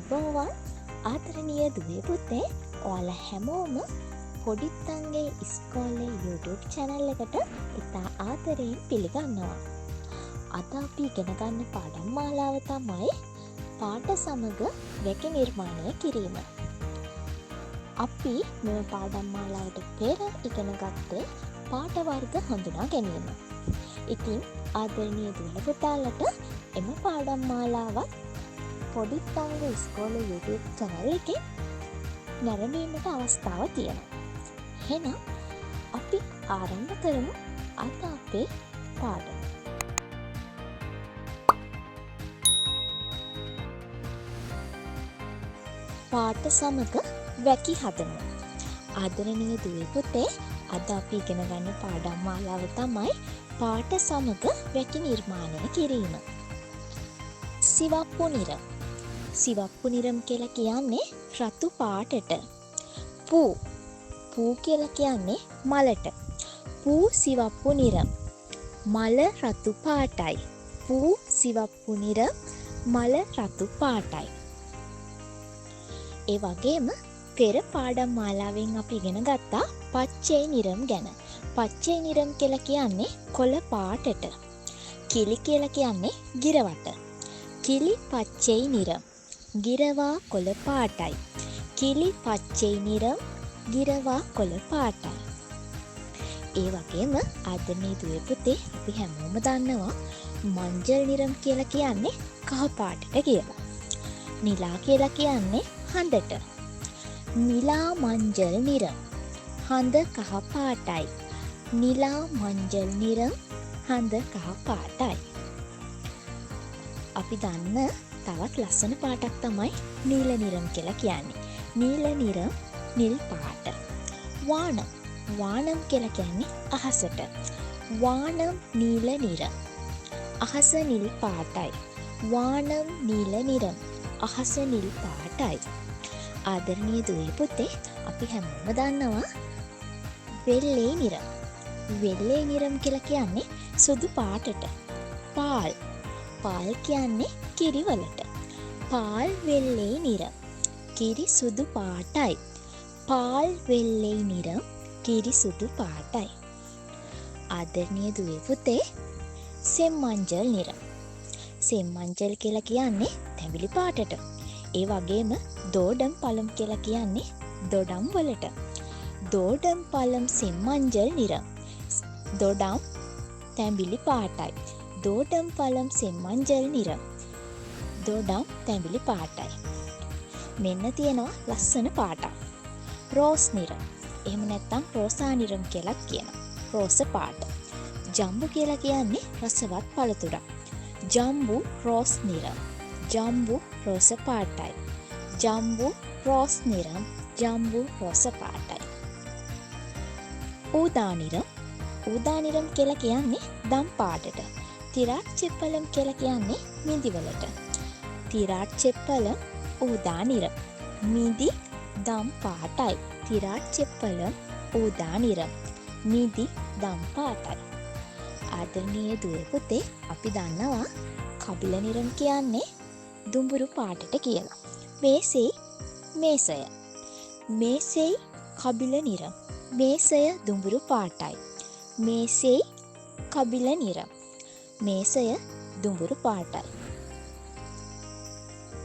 අයිබෝවන් ආදරණීය දුවේ පුතේ ඔයාලා හැමෝම පොඩිත්තන්ගේ ඉස්කෝලේ YouTube channel එකට ඉතා ආදරයෙන් පිළිගන්නවා. අද අපි ඉගෙන ගන්න පාඩම් මාලාව තමයි පාට සමග වැකි නිර්මාණය කිරීම. අපි මේ පාඩම් මාලාවට පෙර ඉගෙන ගත්තේ පාට වර්ග හඳුනා ගැනීම. ඉතින් ආදරණීය දුවේ පුතාලට එම පාඩම් මාලාවත් පොඩිත්තන්ගේ ඉස්කෝලේ YouTube channel එකේ නැරඹීමට අවස්ථාව තියෙනවා. එහෙනම් අපි ආරම්භ කරමු අද අපේ පාඩම. පාට සමග වැකි හදනවා. ආදරණීය දුවේ පුතේ අද අපි ඉගෙන ගන්න පාඩම් මාලාව තමයි පාට සමග වැකි නිර්මාණය කිරීම. සිවප්පු නිරම්. සිවප්පු නිරම් කියලා කියන්නේ රතු පාටට. පූ කියලා කියන්නේ මලට. පූ සිවප්පු නිරම්. මල රතු පාටයි. පූ සිවප්පු නිරම්. මල රතු පාටයි. ඒ වගේම පෙර පාඩම් මාලාවෙන් අපි ඉගෙන ගත්තා පච්චේ නිරම් ගැන. පච්චේ නිරම් කියලා කියන්නේ කොළ පාටට. කිලි කියලා කියන්නේ ගිරවට. කිලි පච්චේ නිරම්. ගිරවා කොළ පාටයි. කිලි පච්චේ නිරම්. ගිරවා කොළ පාටයි. ඒ වගේම ආදරණීය දුවේ පුතේ අපි හැමෝම දන්නවා මංජල් නිරම් කියලා කියන්නේ කහ පාටට කියලා. නිලා කියලා කියන්නේ හඳට. නිලා මංජල් නිරම්. හඳ කහ පාටයි. නිලා මංජල් නිරම්. හඳ කහ පාටයි. අපි දන්න තවත් ලස්සන පාටක් තමයි නීල නිරම් කියලා කියන්නේ. නීල නිරම් නිල් පාට. වානම්. වානම් කියලා කියන්නේ අහසට. වානම් නීල නිරම්. අහස නිල් පාටයි. වානම් නීල නිරම්. අහස නිල් පාටයි. ආදරණීය දුවේ පුතේ අපි හැමෝම දන්නවා වෙල්ලේ නිරම්. වෙල්ලේ නිරම් කියලා කියන්නේ සුදු පාටට. පාල්. පාල් කියන්නේ කිරිවලට. පාල් වෙල්ලේ නිරම්. කිරි සුදු පාටයි. පාල් වෙල්ලේ නිරම්. කිරි සුදු පාටයි. ආදරණීය දුවේ පුතේ සෙම්මංජල් නිරම්. සෙම්මංජල් කියලා කියන්නේ තැඹිලි පාටට. ඒ වගේම දෝඩම් පළම් කියලා කියන්නේ දොඩම් වලට. දෝඩම් පළම් සෙම්මංජල් නිරම්. දොඩම් තැඹිලි පාටයි. දෝඩම් පළම් සෙම්මංජල් නිරම්. දොඩම් තැඹිලි පාටයි. මෙන්න තියෙනවා ලස්සන පාටක්. රෝස් නිරම්. එහෙම නැත්නම් රෝසා නිරම් කියලා කියනවා. රෝස පාට. ජම්බු කියලා කියන්නේ රසවත් පළතුරක්. ජම්බු රෝස් නිරම්. ජම්බු රෝස පාටයි. ජම්බු රෝස් නිරම්. ජම්බු රෝස පාටයි. ඌදා නිරම්. ඌදා නිරම් කියලා කියන්නේ දම් පාටට. තිරාට් චෙප්පලම් කියලා කියන්නේ මිදිවලට. තිරාට් චෙප්පලම් ඌදා නිරම්. මිදි දම් පාටයි. තිරාට් චෙප්පලම් ඌදා නිරම්. මිදි දම් පාටයි. ආදරණීය දුවේ පුතේ අපි දන්නවා කබිල නිරම් කියන්නේ දුඹුරු පාටට කියලා. මේසෙයි මේසය. මේසෙයි කබිල නිරම්. මේසය දුඹුරු පාටයි. මේසෙයි කබිල නිරම්. මේසය දුඹුරු පාටයි.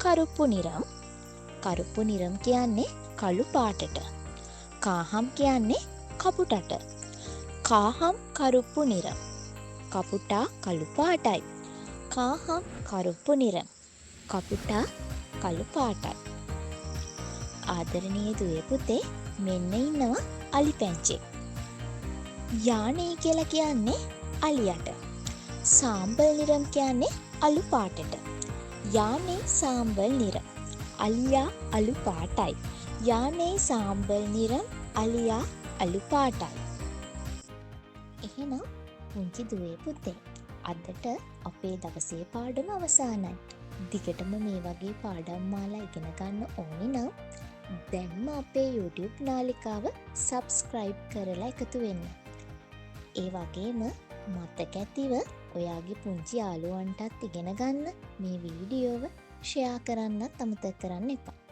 කරුප්පු නිරම්. කරුප්පු නිරම් කියන්නේ කළු පාටට. කාහම් කියන්නේ කපුටට. කාහම් කරුප්පු නිරම්. කපුටා කළු පාටයි. කාහම් කරුප්පු නිරම්. කපුටා කළු පාටයි. ආදරණීය දුවේ පුතේ මෙන්න ඉන්නවා අලි පැංචෙක්. යානේ කියලා කියන්නේ අලියට. සාම්බල් නිරම් කියන්නේ අලු පාටට. යානේ සාම්බල් නිරම්. අලියා අලු පාටයි. යානේ සාම්බල් නිරම්. අලියා අලු පාටයි. එහෙනම් පුංචි දුවේ පුතේ අදට අපේ දවසේ පාඩම අවසానයි. දිගටම මේ වගේ පාඩම් මාලා ඉගෙන ගන්න ඕනි නම් දැන්ම අපේ YouTube නාලිකාව subscribe කරලා එකතු වෙන්න. ඒ වගේම මතක ඇතිව ඔයාගේ පුංචි යාළුවන්ටත් ඉගෙන ගන්න මේ වීඩියෝව ෂෙයා කරන්නත් අමතක කරන්න එපා.